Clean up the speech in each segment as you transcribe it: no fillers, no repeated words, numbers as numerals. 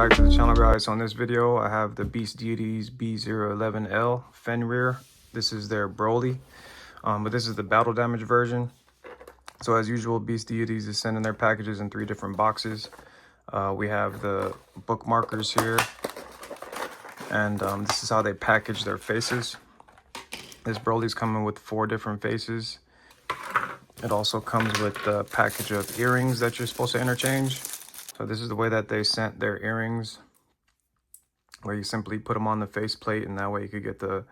back to the channel, guys. So in this video I have the Deities B011L Fenrir. This is their Broly, but this is the battle damage version. So as usual, Beast Deities is sending their packages in 3 different boxes. We have the bookmarkers here, and this is how they package their faces. This Broly's coming with 4 different faces. It also comes with a package of earrings that you're supposed to interchange. So this is the way that they sent their earrings, where you simply put them on the faceplate, and that way you could get the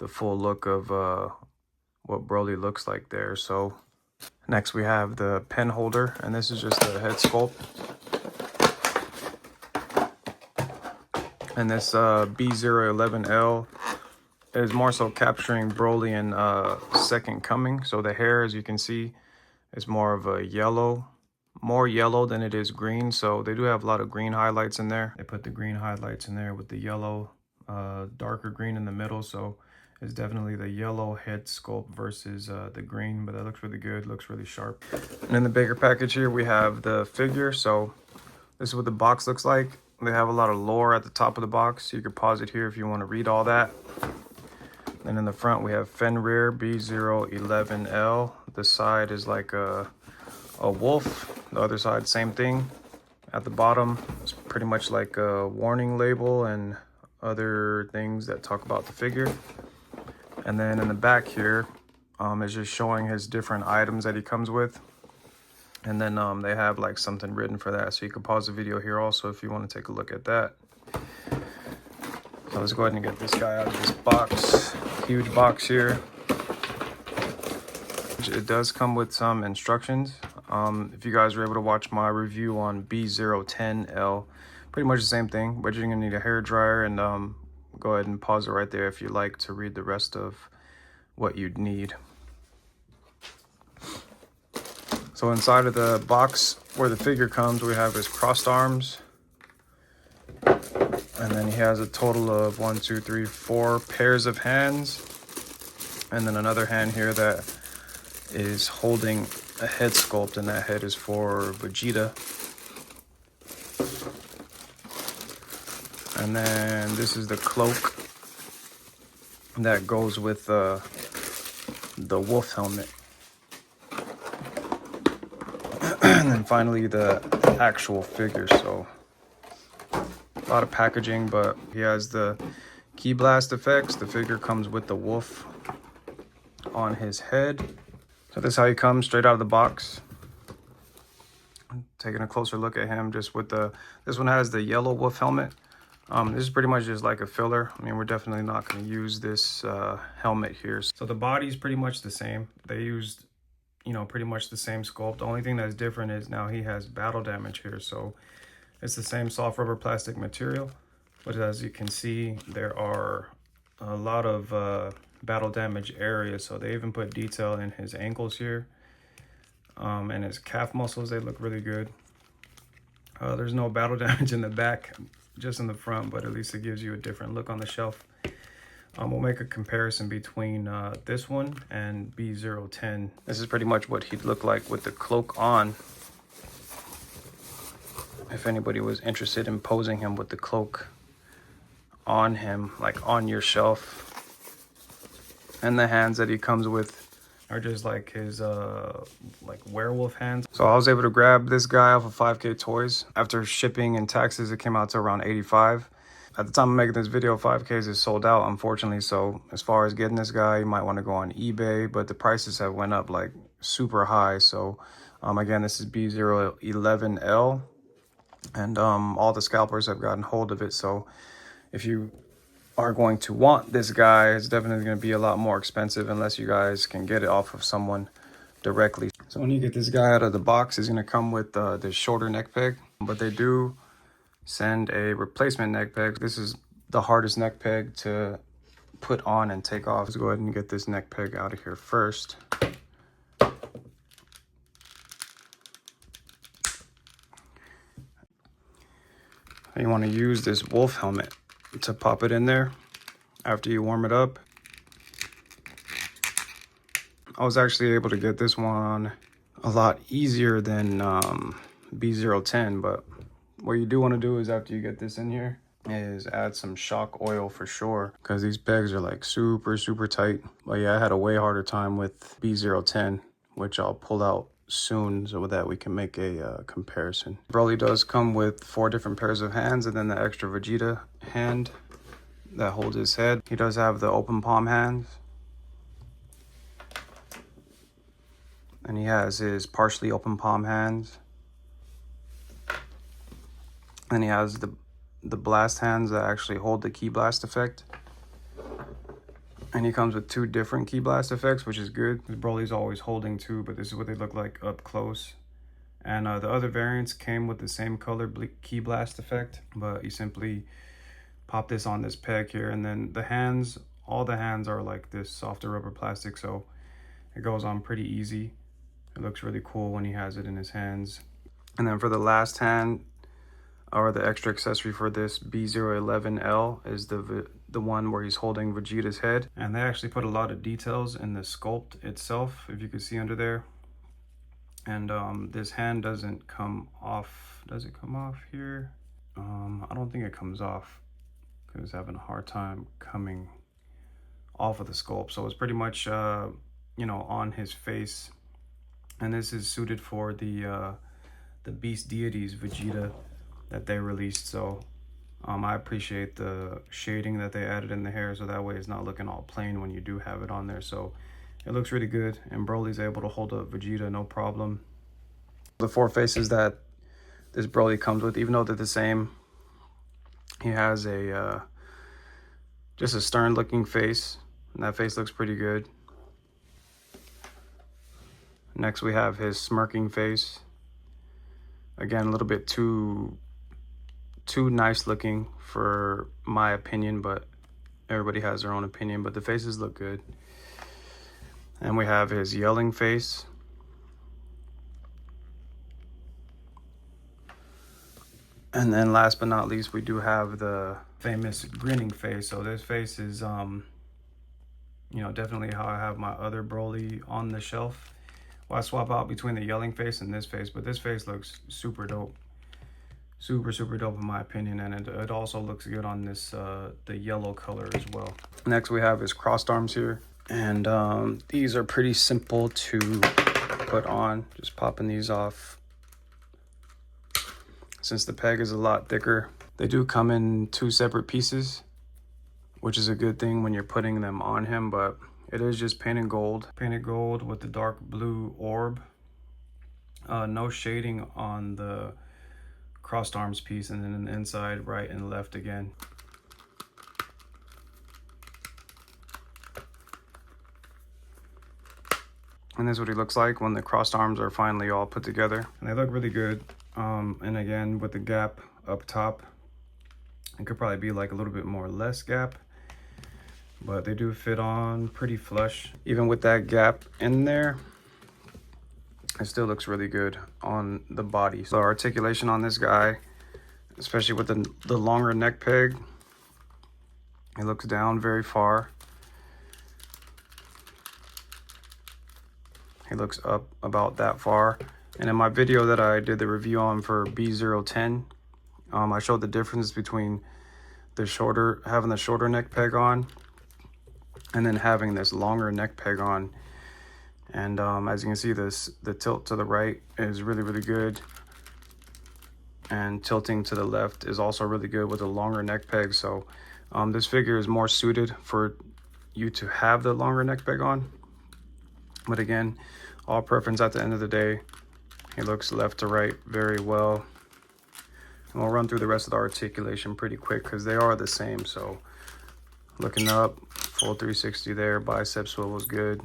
full look of what Broly looks like there. So next we have the pen holder, and this is just a head sculpt. And this B011L is more so capturing Broly in Second Coming. So the hair, as you can see, is more of a yellow. More yellow than it is green, so they do have a lot of green highlights in there. They put the green highlights in there with the yellow, darker green in the middle, so it's definitely the yellow head sculpt versus the green, but that looks really good, looks really sharp. And in the bigger package here, we have the figure. So this is what the box looks like. They have a lot of lore at the top of the box, so you can pause it here if you want to read all that. And in the front, we have Fenrir B011L. The side is like a wolf. The other side, same thing. At the bottom, it's pretty much like a warning label and other things that talk about the figure. And then in the back here, is just showing his different items that he comes with. And then they have like something written for that, so you can pause the video here also if you want to take a look at that. So let's go ahead and get this guy out of this box. Huge box here. It does come with some instructions. If you guys were able to watch my review on B010L, pretty much the same thing, but you're gonna need a hair dryer, and go ahead and pause it right there if you like to read the rest of what you'd need. So inside of the box where the figure comes, we have his crossed arms, and then he has a total of 1, 2, 3, 4 pairs of hands, and then another hand here that is holding a head sculpt, and that head is for Vegeta. And then this is the cloak that goes with the wolf helmet. And then finally the actual figure. So a lot of packaging, but he has the key blast effects. The figure comes with the wolf on his head. So this is how he comes straight out of the box. Taking a closer look at him, just with this one has the yellow wolf helmet. This is pretty much just like a filler. I mean, we're definitely not going to use this helmet here. So the body is pretty much the same. They used, pretty much the same sculpt. The only thing that's different is now he has battle damage here. So it's the same soft rubber plastic material, but as you can see, there are a lot of battle damage areas. So they even put detail in his ankles here, and his calf muscles. They look really good. There's no battle damage in the back, just in the front, but at least it gives you a different look on the shelf. We'll make a comparison between this one and B010. This is pretty much what he'd look like with the cloak on, if anybody was interested in posing him with the cloak on him, like on your shelf. And the hands that he comes with are just like his like werewolf hands. So I was able to grab this guy off of 5K Toys. After shipping and taxes, it came out to around 85. At the time of making this video, 5Ks is sold out, unfortunately. So as far as getting this guy, you might want to go on eBay, but the prices have went up like super high. So again, this is B011L, and all the scalpers have gotten hold of it. So if you are going to want this guy, it's definitely going to be a lot more expensive unless you guys can get it off of someone directly. So when you get this guy out of the box, it's going to come with this shorter neck peg, but they do send a replacement neck peg. This is the hardest neck peg to put on and take off. Let's go ahead and get this neck peg out of here first. You want to use this wolf helmet to pop it in there after you warm it up. I was actually able to get this one a lot easier than B010, but What you do want to do is after you get this in here is add some shock oil for sure, because these pegs are like super tight. But yeah, I had a way harder time with B010, which I'll pull out soon so that we can make a comparison. Broly does come with 4 different pairs of hands, and then the extra Vegeta hand that holds his head. He does have the open palm hands, and he has his partially open palm hands, and he has the blast hands that actually hold the ki blast effect. And he comes with 2 different ki blast effects, which is good. Broly's always holding 2, but this is what they look like up close. And the other variants came with the same color ki blast effect, but you simply pop this on this peg here, and then the hands, all the hands are like this softer rubber plastic, so it goes on pretty easy. It looks really cool when he has it in his hands. And then for the last hand, or the extra accessory for this B011L, is the one where he's holding Vegeta's head. And they actually put a lot of details in the sculpt itself, if you can see under there. And this hand doesn't come off. Does it come off here? I don't think it comes off, because it's having a hard time coming off of the sculpt. So it's pretty much, you know, on his face. And this is suited for the Beast Deities Vegeta that they released. So I appreciate the shading that they added in the hair, so that way it's not looking all plain when you do have it on there. So it looks really good, and Broly's able to hold up Vegeta no problem. The 4 faces that this Broly comes with, even though they're the same, he has a just a stern looking face, and that face looks pretty good. Next we have his smirking face. Again, a little bit too nice looking for my opinion, but everybody has their own opinion, but the faces look good. And we have his yelling face. And then last but not least, we do have the famous grinning face. So this face is, you know, definitely how I have my other Broly on the shelf. Well, I swap out between the yelling face and this face, but this face looks super dope. Super dope in my opinion, and it also looks good on this the yellow color as well. Next we have his crossed arms here, and these are pretty simple to put on. Just popping these off. Since the peg is a lot thicker, they do come in 2 separate pieces, which is a good thing when you're putting them on him, but it is just painted gold with the dark blue orb. No shading on the crossed arms piece, and then the inside, right and left again. And this is what he looks like when the crossed arms are finally all put together, and they look really good. And again, with the gap up top, it could probably be like a little bit more less gap, but they do fit on pretty flush. Even with that gap in there, it still looks really good on the body. So articulation on this guy, especially with the longer neck peg, it looks down very far. He looks up about that far. And in my video that I did the review on for B010, I showed the difference between having the shorter neck peg on and then having this longer neck peg on. And as you can see, the tilt to the right is really good, and tilting to the left is also really good with a longer neck peg. So this figure is more suited for you to have the longer neck peg on, but again, all preference at the end of the day. He looks left to right very well. And we'll run through the rest of the articulation pretty quick because they are the same. So looking up, full 360 there, bicep swivel was good.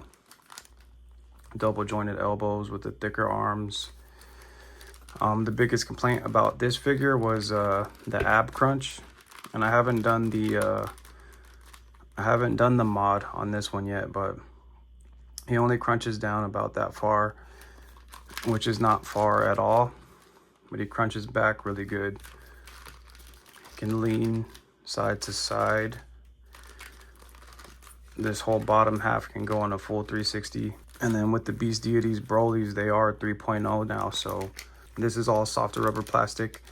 Double jointed elbows with the thicker arms. The biggest complaint about this figure was the ab crunch, and I haven't done the mod on this one yet, but he only crunches down about that far, which is not far at all, but he crunches back really good. He can lean side to side. This whole bottom half can go on a full 360. And then with the Beast Deities Brolys, they are 3.0 now, so this is all softer rubber plastic.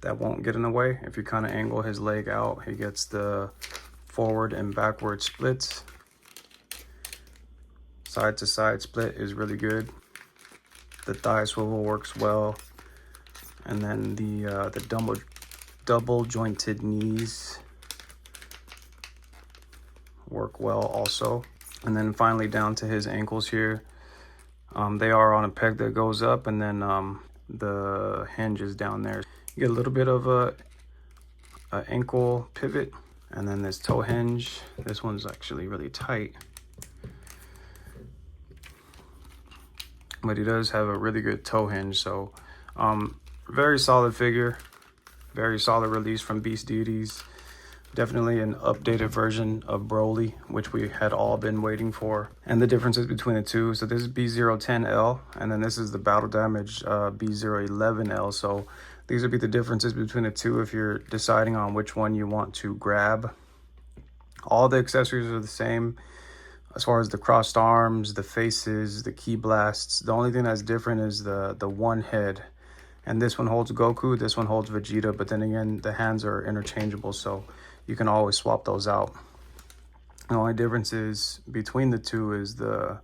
that won't get in the way. If you kind of angle his leg out, he gets the forward and backward splits. Side to side split is really good. The thigh swivel works well. And then the double jointed knees work well also. And then finally down to his ankles here. They are on a peg that goes up, and then the hinge is down there. You get a little bit of a ankle pivot, and then this toe hinge. This one's actually really tight, but he does have a really good toe hinge. So very solid figure, very solid release from Beast Deities. Definitely an updated version of Broly, which we had all been waiting for. And the differences between the two. So this is B010L, and then this is the battle damage B011L. So these would be the differences between the two if you're deciding on which one you want to grab. All the accessories are the same as far as the crossed arms, the faces, the ki blasts. The only thing that's different is the one head. And this one holds Goku, this one holds Vegeta, but then again, the hands are interchangeable, so you can always swap those out. The only difference is between the two is the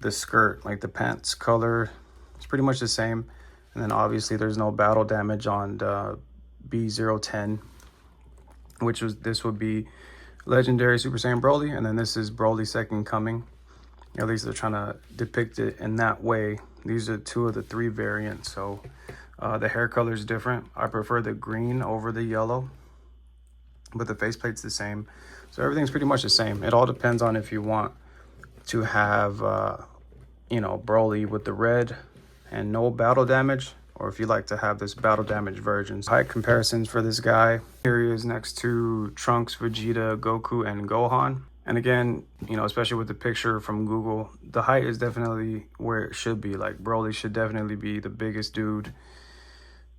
skirt, like the pants color. It's pretty much the same. And then obviously there's no battle damage on the B010, this would be Legendary Super Saiyan Broly, and then this is Broly Second Coming. At least they're trying to depict it in that way. These are 2 of the 3 variants, so the hair color is different. I prefer the green over the yellow, but the faceplate's the same. So everything's pretty much the same. It all depends on if you want to have, you know, Broly with the red and no battle damage, or if you like to have this battle damage version. So height comparisons for this guy. Here he is next to Trunks, Vegeta, Goku, and Gohan. And again, you know, especially with the picture from Google, the height is definitely where it should be. Like, Broly should definitely be the biggest dude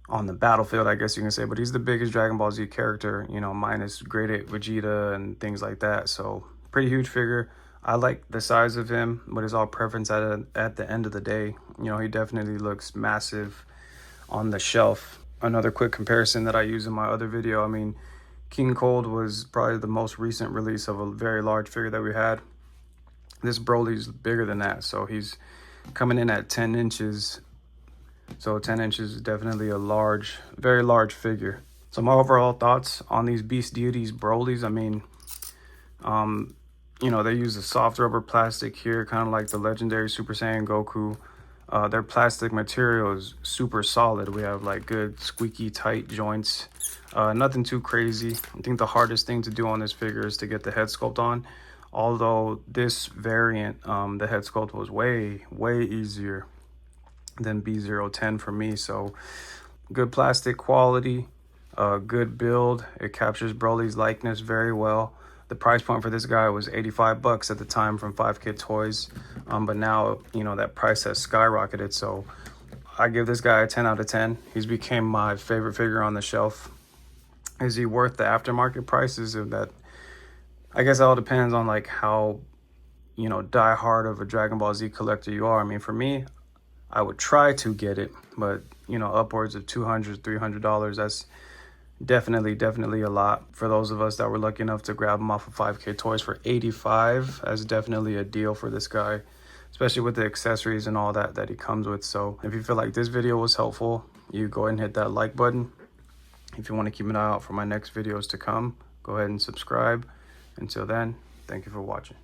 on the battlefield, I guess you can say. But he's the biggest Dragon Ball Z character, you know, minus Grade 8 Vegeta and things like that. So, pretty huge figure. I like the size of him, but it's all preference at the end of the day. You know, he definitely looks massive on the shelf. Another quick comparison that I use in my other video, I mean, King Cold was probably the most recent release of a very large figure that we had. This Broly's bigger than that, so he's coming in at 10 inches. So 10 inches is definitely a large, very large figure. So my overall thoughts on these Beast Deities Brolys, I mean, you know, they use a soft rubber plastic here, kind of like the Legendary Super Saiyan Goku. Their plastic material is super solid. We have like good squeaky tight joints. Nothing too crazy. I think the hardest thing to do on this figure is to get the head sculpt on. Although this variant, the head sculpt was way easier than B010 for me. So good plastic quality, good build. It captures Broly's likeness very well. The price point for this guy was $85 at the time from 5K Toys. But now, you know, that price has skyrocketed. So I give this guy a 10 out of 10. He's became my favorite figure on the shelf. Is he worth the aftermarket prices? Of that, I guess it all depends on like how, you know, die hard of a Dragon Ball Z collector you are. I mean, for me, I would try to get it, but you know, upwards of $200, $300, that's definitely a lot. For those of us that were lucky enough to grab him off of 5K Toys for $85, that's definitely a deal for this guy, especially with the accessories and all that he comes with. So if you feel like this video was helpful, you go ahead and hit that like button. If you want to keep an eye out for my next videos to come, go ahead and subscribe. Until then, thank you for watching.